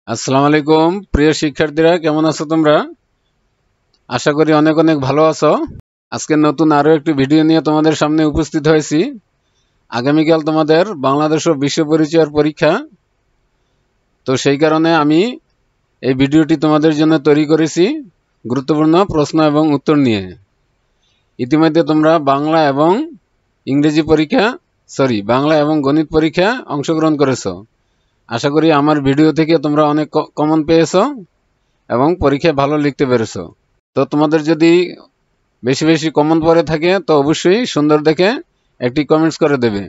আসসালামু আলাইকুম প্রিয় শিক্ষার্থীরা, কেমন আছো তোমরা? আশা করি অনেক অনেক ভালো আছো। আজকে নতুন আরো একটি ভিডিও নিয়ে তোমাদের সামনে উপস্থিত হয়েছি। আগামীকাল তোমাদের বাংলাদেশ ও বিশ্ব পরিচয়ের পরীক্ষা, তো সেই কারণে আমি এই ভিডিওটি তোমাদের জন্য তৈরি করেছি গুরুত্বপূর্ণ প্রশ্ন এবং উত্তর নিয়ে। ইতিমধ্যে তোমরা বাংলা এবং গণিত পরীক্ষা অংশগ্রহণ করেছো। আশা করি আমার ভিডিও থেকে তোমরা অনেক কমন পেয়েছো এবং পরীক্ষায় ভালো লিখতে পেরেছো। তো তোমাদের যদি বেশি বেশি কমন পড়ে থাকে তো অবশ্যই সুন্দর দেখে একটি কমেন্টস করে দেবে।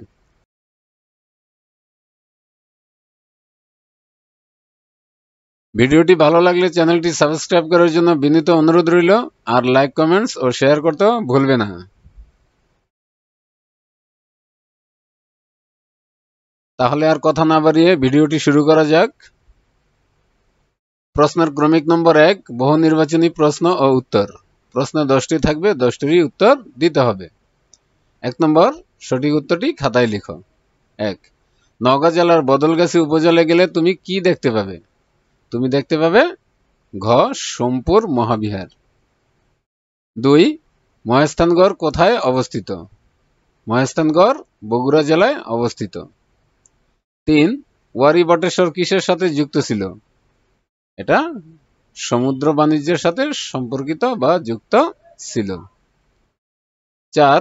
ভিডিওটি ভালো লাগলে চ্যানেলটি সাবস্ক্রাইব করার জন্য বিনীত অনুরোধ রইল, আর লাইক, কমেন্টস ও শেয়ার করতে ভুলবে না। তাহলে আর কথা না বাড়িয়ে ভিডিওটি শুরু করা যাক। প্রশ্নের ক্রমিক নম্বর 1, বহু নির্বাচনী প্রশ্ন ও উত্তর। প্রশ্নে 10টি থাকবে, 10টিরই উত্তর দিতে হবে। 1 নম্বর, সঠিক উত্তরটি খাতায় লিখো। 1, নওগাঁ জেলার বদলগাছি উপজেলায় গেলে তুমি কি দেখতে পাবে? তুমি দেখতে পাবে ঘ, সোমপুর মহাবিহার। 2, মহেস্থানগড় কোথায় অবস্থিত? মহেস্থানগড় বগুড়া জেলায় অবস্থিত। 3, ওয়ারী বটেশ্বর কিসের সাথে যুক্ত ছিল? এটা সমুদ্র বাণিজ্যের সাথে সম্পর্কিত বা যুক্ত ছিল। 4,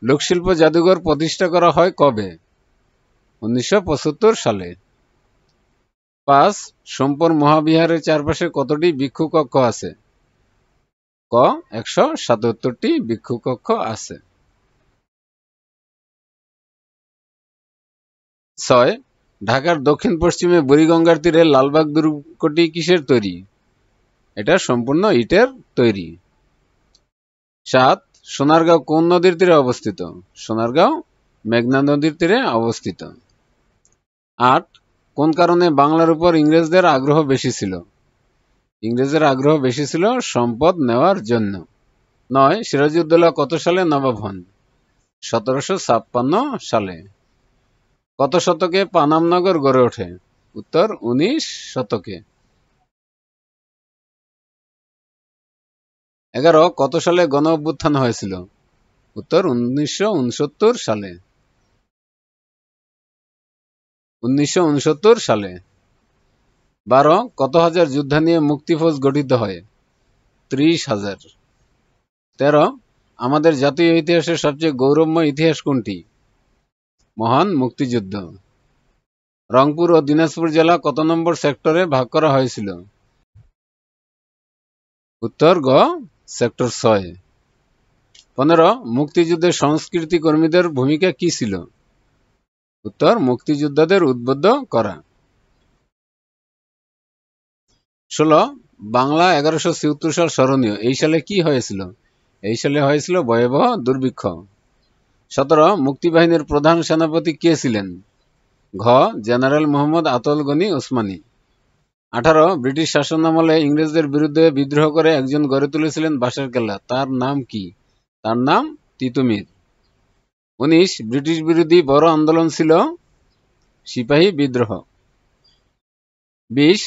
লোকশিল্প জাদুঘর প্রতিষ্ঠা করা হয় কবে? 1975 সালে। 5, সোমপুর মহাবিহারের চারপাশে কতটি ভিক্ষু কক্ষ আছে? ক, 177টি ভিক্ষু কক্ষ আছে। 6, ঢাকার দক্ষিণ পশ্চিমে বুড়িগঙ্গার তীরে লালবাগ দুর্গটি কিসের তৈরি? এটা সম্পূর্ণ ইটের তৈরি। 7, সোনারগাঁও কোন নদীর তীরে অবস্থিত? সোনারগাঁও মেঘনা নদীর তীরে অবস্থিত। 8, কোন কারণে বাংলার উপর ইংরেজদের আগ্রহ বেশি ছিল? ইংরেজদের আগ্রহ বেশি ছিল সম্পদ নেওয়ার জন্য। 9, সিরাজউদ্দৌলা কত সালে নবাব হন? 1756 সালে। কত শতকে পানাম নগর গড়ে ওঠে? উত্তর 19 শতকে। 11, কত সালে গণ অভ্যুত্থান হয়েছিল? উত্তর 1969 সালে। 1969 সালে। 12, কত হাজার যোদ্ধা নিয়ে মুক্তিফৌজ গঠিত হয়? 30,000। 13, আমাদের জাতীয় ইতিহাসের সবচেয়ে গৌরবময় ইতিহাস কোনটি? মহান মুক্তিযুদ্ধ। রংপুর ও দিনাজপুর জেলা কত নম্বর সেক্টরে ভাগ করা হয়েছিল? উত্তর গ, সেক্টর 6। 15, মুক্তিযুদ্ধে সংস্কৃতি কর্মীদের ভূমিকা কি ছিল? উত্তর মুক্তিযোদ্ধাদের উদ্বুদ্ধ করা। 16, বাংলা 1174 সাল স্মরণীয়। এই সালে কি হয়েছিল? এই সালে হয়েছিল ভয়াবহ দুর্ভিক্ষ। 17, মুক্তিবাহিনীর প্রধান সেনাপতি কে ছিলেন? ঘ, জেনারেল মোহাম্মদ আতল গনি ওসমানী। 18, ব্রিটিশ শাসনামলে ইংরেজদের বিরুদ্ধে বিদ্রোহ করে একজন গড়ে তুলেছিলেন বাঁশের কেল্লা, তার নাম কি? তার নাম তিতুমির। 19, ব্রিটিশ বিরোধী বড় আন্দোলন ছিল সিপাহী বিদ্রোহ। 20,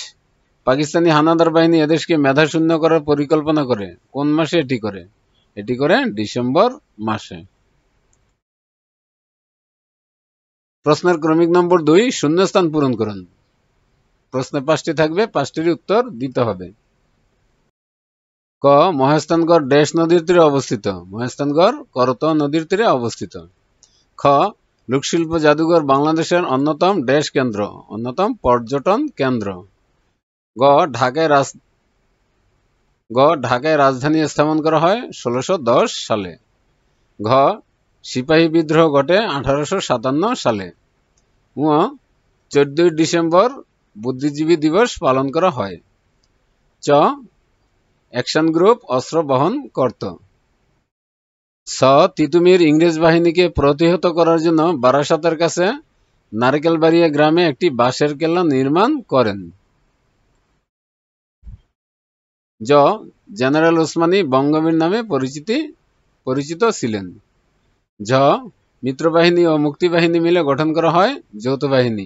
পাকিস্তানি হানাদার বাহিনী এদেশকে মেধাশূন্য করার পরিকল্পনা করে। কোন মাসে এটি করে? এটি করে ডিসেম্বর মাসে। প্রশ্নের ক্রমিক নম্বর 2, শূন্যস্থান পূরণ করুন। প্রশ্নে 5টি থাকবে, 5টির উত্তর দিতে হবে। ক, মহেস্থানগড় ড্যাশ নদীর তীরে অবস্থিত? মহেস্থানগড় করতোয়া নদীর তীরে অবস্থিত। খ, লোকশিল্প জাদুঘর বাংলাদেশের অন্যতম ড্যাশ কেন্দ্র? অন্যতম পর্যটন কেন্দ্র। গ, ঢাকায় রাজধানী স্থাপন করা হয় 1610 সালে। ঘ, সিপাহী বিদ্রোহ ঘটে 1857 সালে। ঙ, 14 ডিসেম্বর বুদ্ধিজীবী দিবস পালন করা হয়। চ, অ্যাকশন গ্রুপ অস্ত্র বহন করত। ছ, তিতুমির ইংরেজ বাহিনীকে প্রতিহত করার জন্য বারাসাতের কাছে নারকেলবাড়িয়া গ্রামে একটি বাঁশের কেল্লা নির্মাণ করেন। জ, জেনারেল ওসমানী বঙ্গবীর নামে পরিচিত ছিলেন। ঝ, মিত্রবাহিনী ও মুক্তিবাহিনী মিলে গঠন করা হয় যৌথ বাহিনী।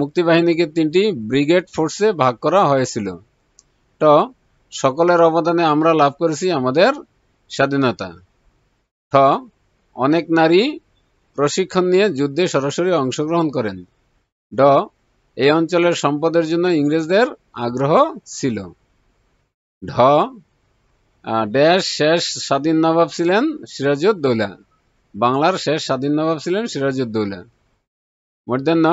মুক্তিবাহিনীকে 3টি ব্রিগেড ফোর্সে ভাগ করা হয়েছিল। ট সকলের অবদানে আমরা লাভ করেছি আমাদের স্বাধীনতা। ঠ অনেক নারী প্রশিক্ষণ নিয়ে যুদ্ধে সরাসরি অংশগ্রহণ করেন। ড এই অঞ্চলের সম্পদের জন্য ইংরেজদের আগ্রহ ছিল। ঢ ড্যাশ শেষ স্বাধীন নবাব ছিলেন সিরাজউদ্দৌলা। বাংলার শেষ স্বাধীন নবাব ছিলেন সিরাজউদ্দৌলা। মূর্ধন্য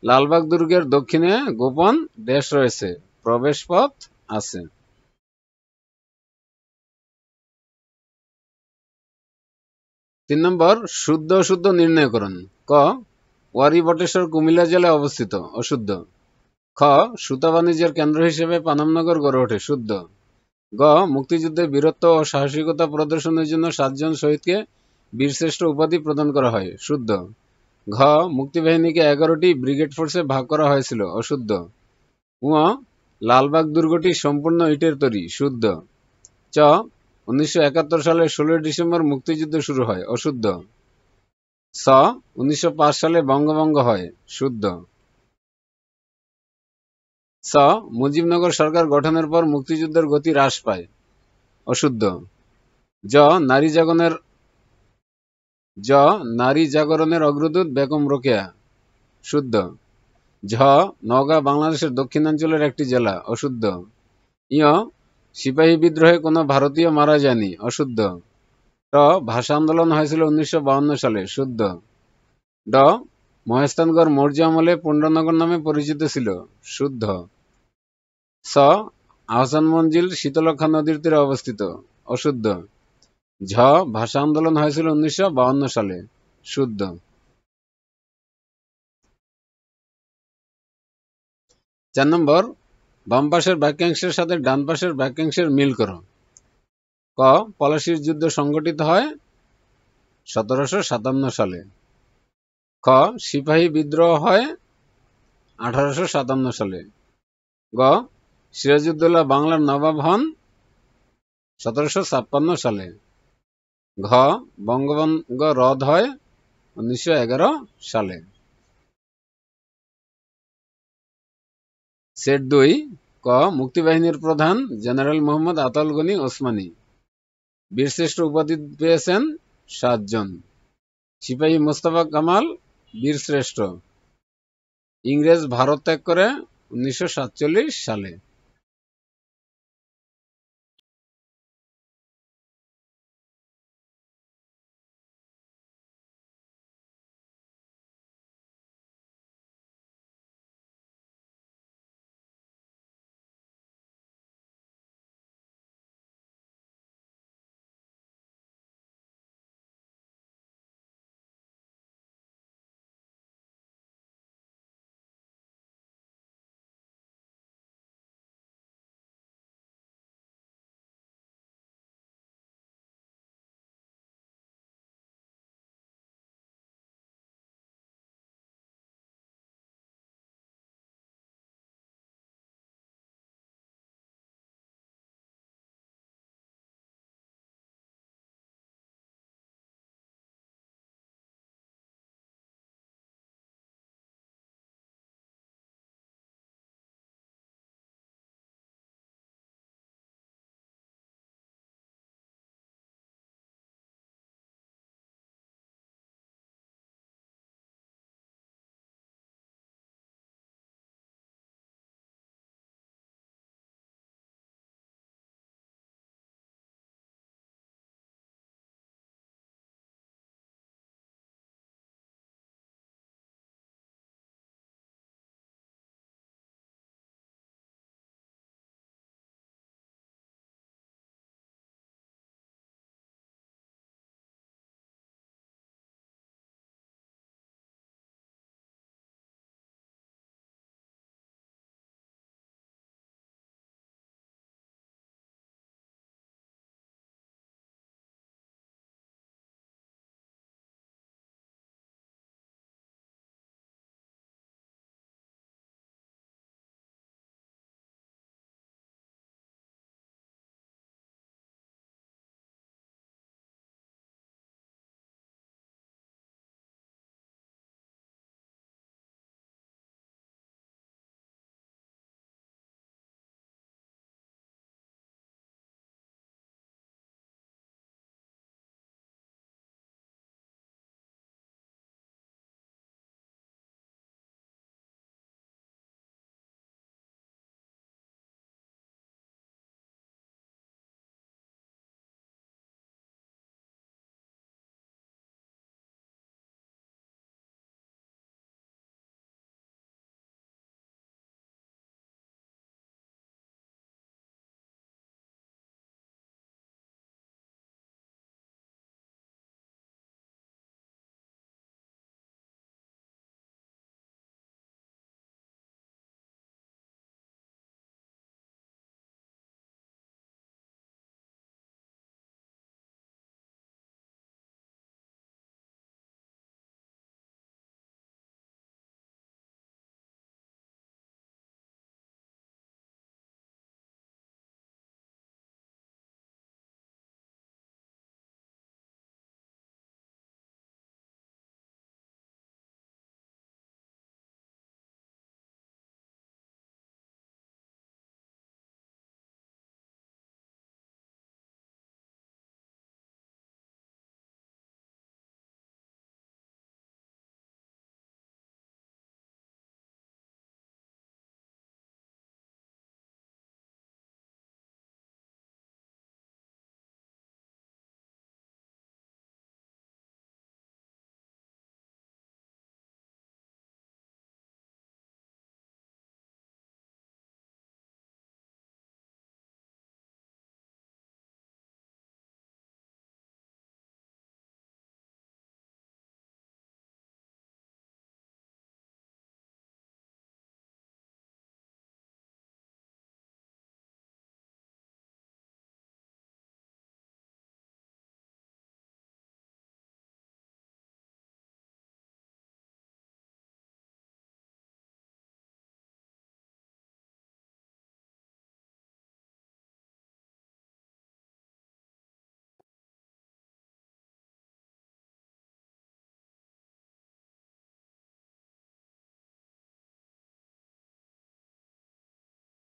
লালবাগ দুর্গের দক্ষিণে গোপন ড্যাশ রয়েছে, প্রবেশ পথ আছে। 3 নম্বর শুদ্ধ অশুদ্ধ নির্ণয় করুন। ক ওয়ারী বটেশ্বর কুমিল্লা জেলায় অবস্থিত, অশুদ্ধ। খ সুতা বাণিজ্যের কেন্দ্র হিসেবে পানামনগর গড়ে ওঠে, শুদ্ধ। গ মুক্তিযুদ্ধে বীরত্ব ও সাহসিকতা প্রদর্শনের জন্য 7 জন শহীদকে বীরশ্রেষ্ঠ উপাধি প্রদান করা হয়, শুদ্ধ। ঘ মুক্তিবাহিনীকে 11টি ব্রিগেড ফোর্সে ভাগ করা হয়েছিল, অশুদ্ধ। উ লালবাগ দুর্গটি সম্পূর্ণ ইটের তৈরি, শুদ্ধ। চ 1971 সালের 16 ডিসেম্বর মুক্তিযুদ্ধ শুরু হয়, অশুদ্ধ। স 1905 সালে বঙ্গভঙ্গ হয়, শুদ্ধ। স মুজিবনগর সরকার গঠনের পর মুক্তিযুদ্ধের গতি হ্রাস পায়, অশুদ্ধ। জ নারী জাগরণের অগ্রদূত বেগম রোকেয়া, শুদ্ধ। ঝ নওগাঁ বাংলাদেশের দক্ষিণাঞ্চলের একটি জেলা, অশুদ্ধ। ইয় সিপাহী বিদ্রোহে কোনো ভারতীয় মারা যায়নি, অশুদ্ধ। ট ভাষা আন্দোলন হয়েছিল 1952 সালে, শুদ্ধ। ড মহেস্থানগড় মৌর্য আমলে পুণ্ডনগর নামে পরিচিত ছিল, শুদ্ধ। স আহসান মঞ্জিল শীতলক্ষা নদীর তীরে অবস্থিত, অশুদ্ধ। ঝ ভাষা আন্দোলন হয়েছিল 1952 সালে, শুদ্ধ। 4 নম্বর বাম পাশের বাক্যাংশের সাথে ডান পাশের বাক্যাংশের মিল করো। ক পলাশীর যুদ্ধ সংঘটিত হয় 1757 সালে। খ সিপাহী বিদ্রোহ হয় 1857 সালে। গ সিরাজউদ্দৌলা বাংলার নবাব হন 1756 সালে। ঘ বঙ্গভঙ্গ রদ হয় 1911 সালে। সেট 2 ক মুক্তিবাহিনীর প্রধান জেনারেল মোহাম্মদ আতাউল গনি ওসমানী। বীরশ্রেষ্ঠ উপাধি পেয়েছেন 7 জন। সিপাহী মোস্তফা কামাল বীরশ্রেষ্ঠ। ইংরেজ ভারত ত্যাগ করে 1947 সালে।